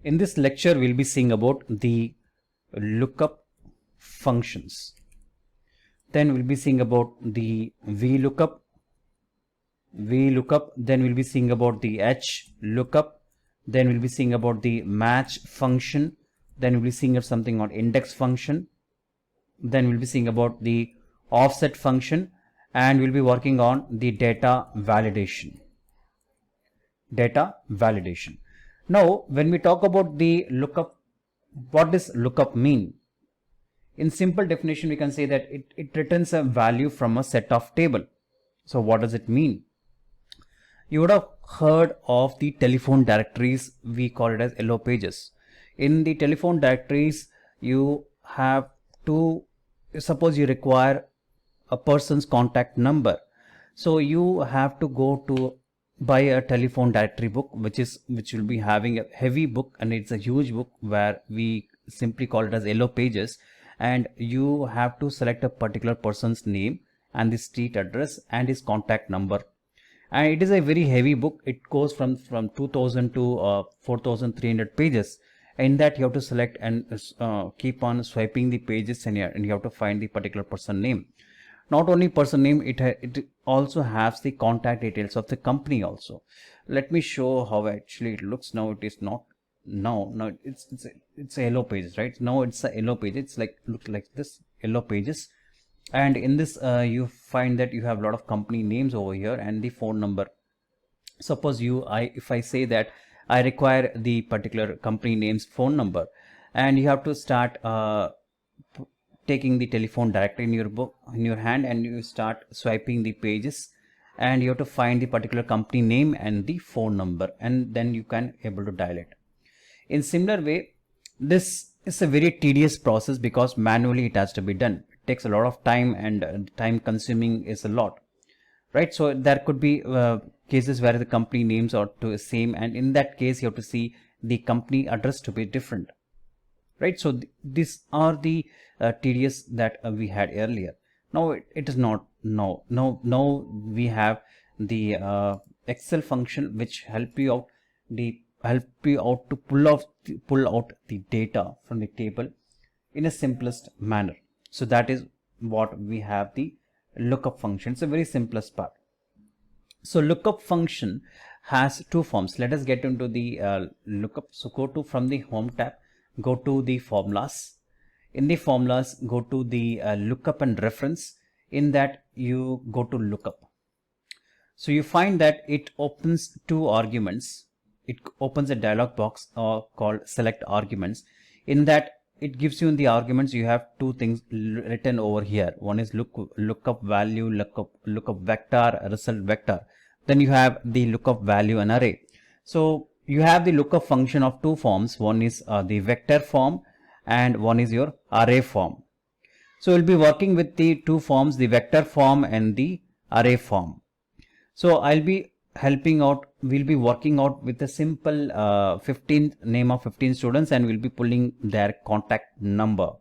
In this lecture, we'll be seeing about the lookup functions. Then we'll be seeing about the VLOOKUP. Then we'll be seeing about the HLOOKUP. Then we'll be seeing about the match function. Then we'll be seeing of something on index function. Then we'll be seeing about the offset function, and we'll be working on the data validation. Now, when we talk about the lookup, what does lookup mean? In simple definition, we can say that it returns a value from a set of table. So what does it mean? You would have heard of the telephone directories. We call it as yellow pages. In the telephone directories, you have to, suppose you require a person's contact number. So you have to go to buy a telephone directory book, which will be having a heavy book, and it's a huge book where we simply call it as yellow pages. And you have to select a particular person's name and the street address and his contact number. And it is a very heavy book. It goes from 2000 to 4300 pages. In that, you have to select and keep on swiping the pages, and you have to find the particular person name. Not only person name, it also has the contact details of the company also. Let me show how actually it looks. Now it is not. No, it's a yellow pages, right? Now it's a yellow page. It's like look like this, yellow pages. And in this you find that you have a lot of company names over here and the phone number. Suppose if I say that I require the particular company name's phone number, and you have to start taking the telephone directory in your book in your hand, and you start swiping the pages, and you have to find the particular company name and the phone number, and then you can able to dial it. In similar way, this is a very tedious process because manually it has to be done. It takes a lot of time, and time consuming is a lot, right? So there could be cases where the company names are to the same, and in that case you have to see the company address to be different, right? So these are the tedious that we had earlier. Now it is not. Now we have the Excel function which help you out to pull out the data from the table in a simplest manner. So that is what we have the lookup function. It's a very simplest part. So lookup function has two forms. Let us get into the lookup. So go to from the home tab, go to the formulas. In the formulas, go to the lookup and reference. In that, you go to lookup. So you find that it opens two arguments. It opens a dialog box called select arguments. In that, it gives you in the arguments, you have two things written over here. One is lookup value, lookup vector, result vector. Then you have the lookup value and array. So you have the lookup function of two forms. One is the vector form, and one is your array form. So we'll be working with the two forms, the vector form and the array form. So I'll be helping out. We'll be working out with a simple name of 15 students, and we'll be pulling their contact number.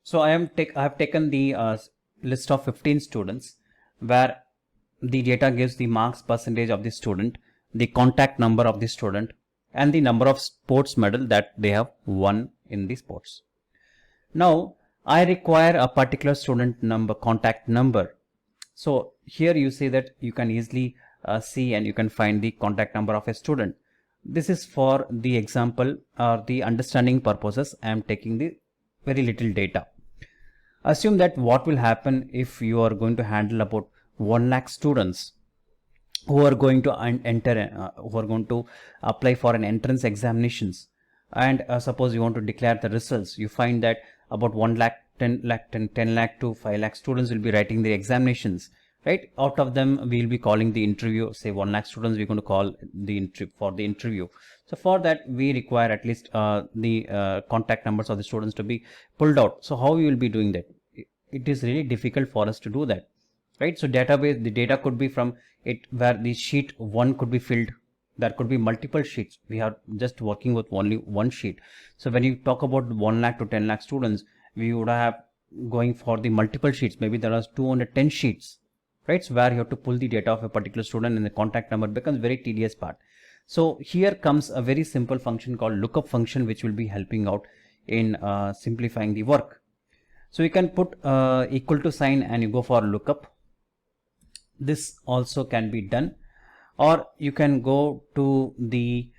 So I have taken the list of 15 students where the data gives the marks percentage of the student, the contact number of the student, and the number of sports medal that they have won in the sports. Now I require a particular student number, contact number. So here you say that you can easily see and you can find the contact number of a student. This is for the example or the understanding purposes. I am taking the very little data. Assume that what will happen if you are going to handle about 1 lakh students who are going to who are going to apply for an entrance examinations, and suppose you want to declare the results. You find that about 1 lakh, 10 lakh to 5 lakh students will be writing the examinations, right? Out of them, we will be calling the interview. Say 1 lakh students, we're going to call for the interview. So for that, we require at least the contact numbers of the students to be pulled out. So how we will be doing that? It is really difficult for us to do that, right? So database, the data could be from it where the sheet 1 could be filled. There could be multiple sheets. We are just working with only one sheet. So when you talk about 1 lakh to 10 lakh students, we would have going for the multiple sheets. Maybe there are 210 sheets, right? So where you have to pull the data of a particular student, and the contact number becomes very tedious part. So here comes a very simple function called lookup function, which will be helping out in simplifying the work. So you can put equal to sign and you go for lookup. This also can be done, or you can go to the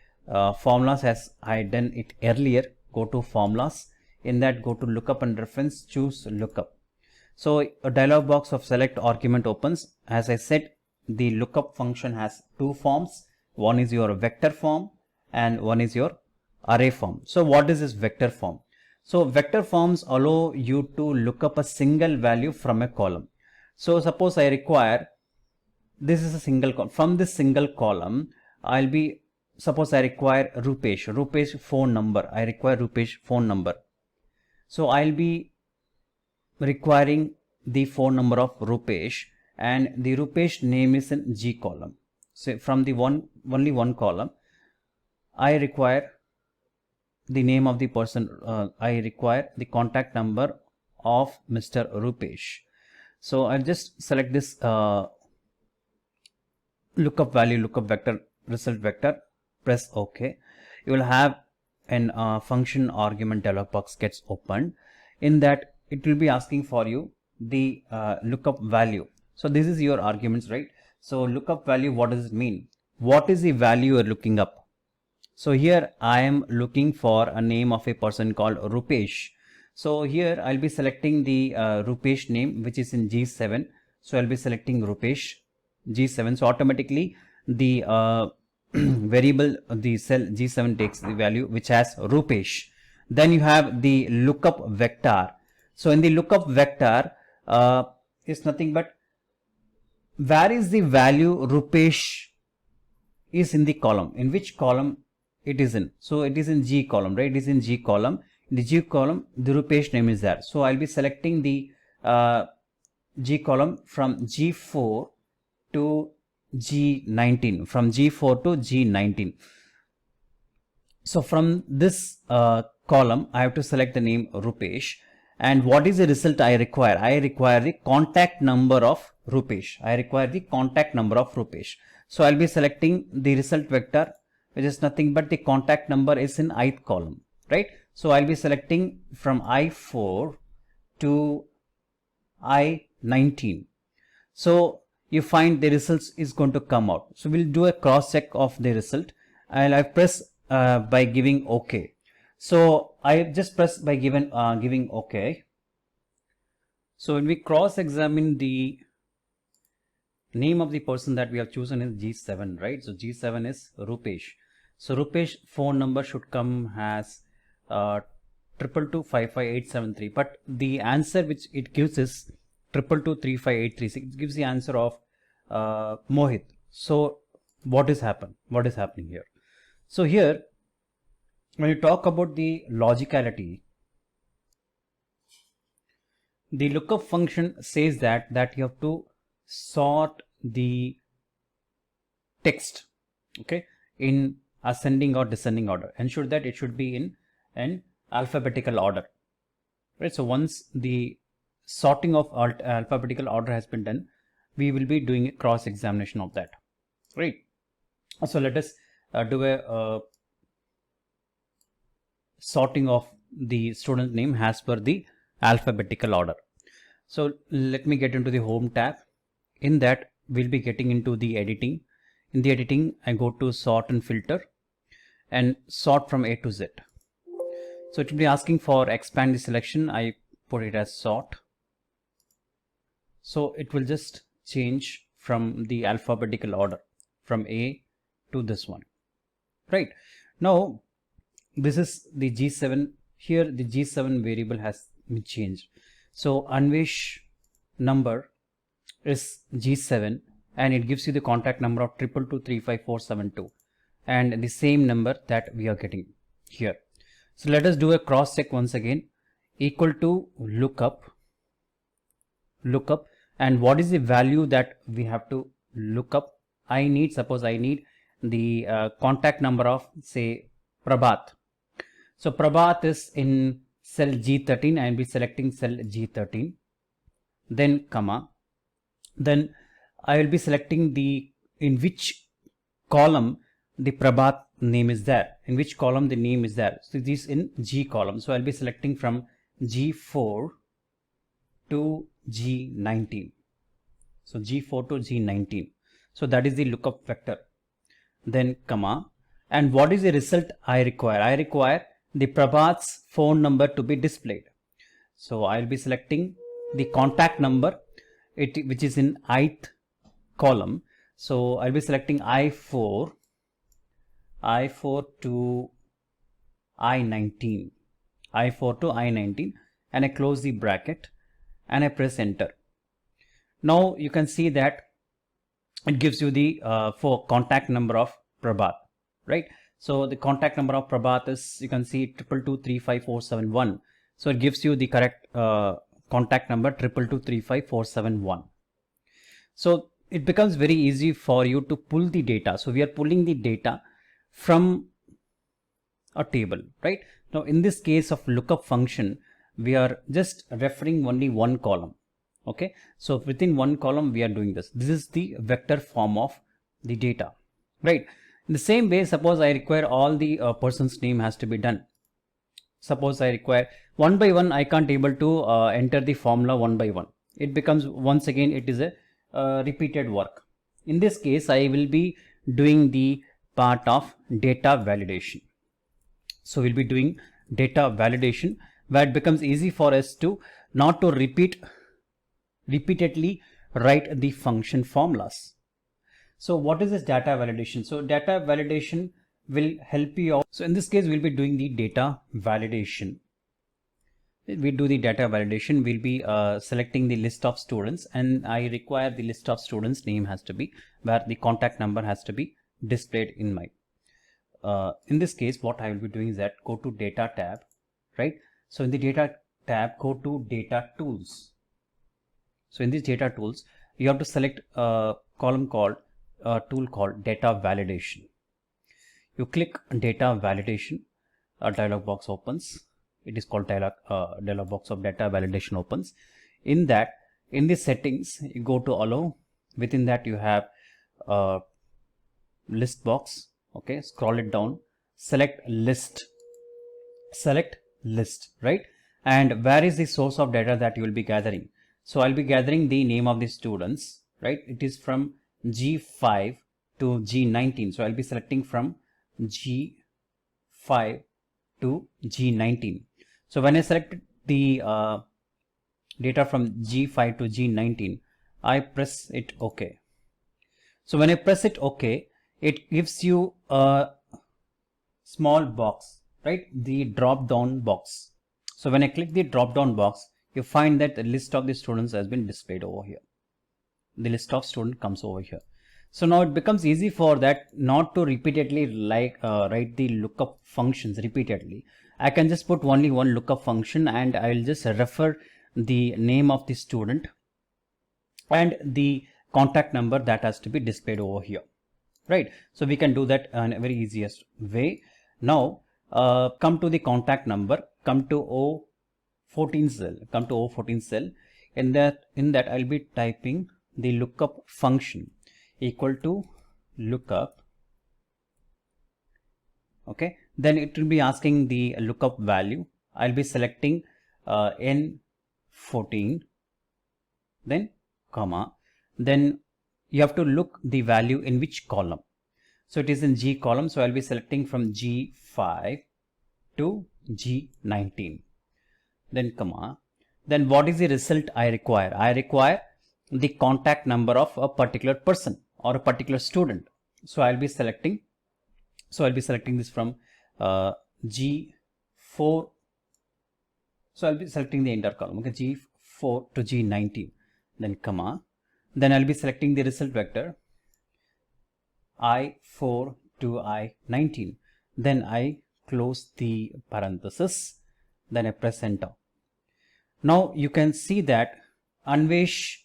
formulas as I done it earlier. Go to formulas. In that, go to lookup and reference, choose lookup. So a dialog box of select argument opens. As I said, the lookup function has two forms. One is your vector form and one is your array form. So what is this vector form? So vector forms allow you to look up a single value from a column. So suppose I require, this is a single column. From this single column, suppose I require Rupesh phone number. I require Rupesh phone number. So I'll be requiring the phone number of Rupesh, and the Rupesh name is in G column. So from the only one column, I require the name of the person. I require the contact number of Mr. Rupesh. So I'll just select this lookup value, lookup vector, result vector, press OK. You will have an function argument dialog box gets opened. In that, it will be asking for you the lookup value. So this is your arguments, right? So lookup value, what does it mean? What is the value you're looking up? So here I am looking for a name of a person called Rupesh. So here I'll be selecting the Rupesh name, which is in G7. So I'll be selecting Rupesh G7. So automatically the variable, the cell G7 takes the value which has Rupesh. Then you have the lookup vector. So in the lookup vector is nothing but where is the value Rupesh is in the column, in which column it is in. So it is in G column, right? It is in G column. In the G column, the Rupesh name is there. So I'll be selecting the G column from G4 to G19, from G4 to G19. So from this column, I have to select the name Rupesh. And what is the result I require? I require the contact number of Rupesh. I require the contact number of Rupesh. So I'll be selecting the result vector, which is nothing but the contact number is in ith column, right? So I'll be selecting from I4 to I19. So you find the results is going to come out. So we'll do a cross check of the result, and I press by giving OK. So I just press by giving OK. So when we cross examine the name of the person that we have chosen is G7, right? So G7 is Rupesh. So Rupesh phone number should come as 222-55873, but the answer which it gives is 222-35836. It gives the answer of Mohit. So what is happening here? So here, when you talk about the logicality, the lookup function says that you have to sort the text, okay, in ascending or descending order. Ensure that it should be in an alphabetical order, right? So once the sorting of alphabetical order has been done, we will be doing a cross examination of that, right? So let us do a sorting of the student name as per the alphabetical order. So let me get into the home tab. In that, we'll be getting into the editing. In the editing, I go to sort and filter and sort from A to Z. So it will be asking for expand the selection. I put it as sort. So it will just change from the alphabetical order from A to this one, right? Now this is the G7. Here the G7 variable has been changed. So Anvesh number is G7 and it gives you the contact number of 222-35472 and the same number that we are getting here. So let us do a cross check once again. Equal to lookup, and what is the value that we have to look up? Suppose I need the contact number of, say, Prabhat. So Prabhat is in cell G13. I will be selecting cell G13, then comma, then I will be selecting in which column the Prabhat name is there, in which column the name is there. So this is in G column. So I'll be selecting from G4 to G19. So G4 to G19. So that is the lookup vector. Then comma. And what is the result I require? I require the Prabhat's phone number to be displayed. So I'll be selecting the contact number, which is in ith column. So I'll be selecting I4 to I19, I4 to I19, and I close the bracket and I press enter. Now you can see that it gives you the for contact number of Prabhat, right? So the contact number of Prabhat is, you can see 222-35471. So it gives you the correct contact number 222-35471. So it becomes very easy for you to pull the data. So we are pulling the data from a table, right? Now in this case of lookup function, we are just referring only one column. Okay, so within one column we are doing this. This is the vector form of the data, right? In the same way, suppose I require all the person's name has to be done. Suppose I require one by one, I can't able to enter the formula one by one. It becomes, once again, it is a repeated work. In this case, I will be doing the part of data validation. So we'll be doing data validation, where it becomes easy for us to not to repeatedly write the function formulas. So what is this data validation? So data validation will help you out. So in this case, we'll be doing the data validation. We do the data validation. We'll be selecting the list of students, and I require the list of students name has to be where the contact number has to be displayed in my. In this case, what I will be doing is that go to data tab, right? So in the data tab, go to data tools. So in this data tools, you have to select a column called tool called data validation. You click data validation, a dialog box opens. It is called dialog box of data validation opens. In that, in the settings, you go to allow. Within that, you have list box. Okay, scroll it down, select list, right? And where is the source of data that you will be gathering? So I'll be gathering the name of the students, right? It is from G5 to G19. So I'll be selecting from G5 to G19. So when I select the data from G5 to G19, I press it OK. So when I press it OK, it gives you a small box, right? The drop down box. So when I click the drop down box, you find that the list of the students has been displayed over here. The list of student comes over here. So now it becomes easy for that not to repeatedly write the lookup functions repeatedly. I can just put only one lookup function, and I will just refer the name of the student and the contact number that has to be displayed over here, right? So we can do that in a very easiest way. Now come to the contact number, come to O14 cell, come to O14 cell. In that I'll be typing the lookup function equal to lookup. Okay, then it will be asking the lookup value. I'll be selecting N14, then comma, then you have to look the value in which column. So it is in G column, so I'll be selecting from G5 to G19, then comma, then what is the result I require? I require the contact number of a particular person or a particular student. So I'll be selecting this from G4. So I'll be selecting the entire column, okay, G4 to G19, then comma, then I'll be selecting the result vector I4 to I19, then I close the parenthesis, then I press enter. Now you can see that Anvesh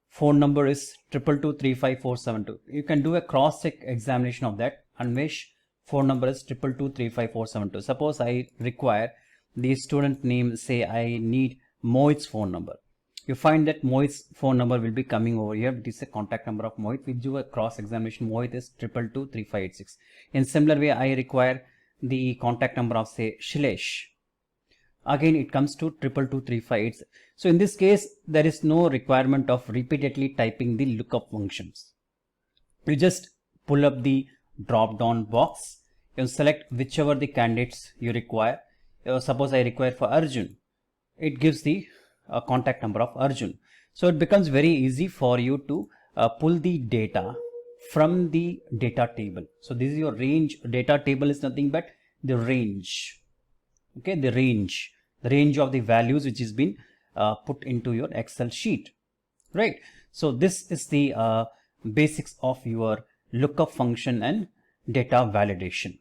phone number is 222-35472. You can do a cross-check examination of that. Anvesh phone number is 222-35472. Suppose I require the student name, say I need Mohit's phone number. you find that Mohit's phone number will be coming over here. It is a contact number of Mohit. We do a cross examination. Mohit is 222-3586. In similar way, I require the contact number of say Shilesh. Again, it comes to 222-3586. So in this case, there is no requirement of repeatedly typing the lookup functions. You just pull up the drop down box. You select whichever the candidates you require. Suppose I require for Arjun. It gives the contact number of Arjun. So it becomes very easy for you to pull the data from the data table. So this is your range. Data table is nothing but the range. Okay, the range of the values which has been put into your Excel sheet, right? So this is the basics of your lookup function and data validation.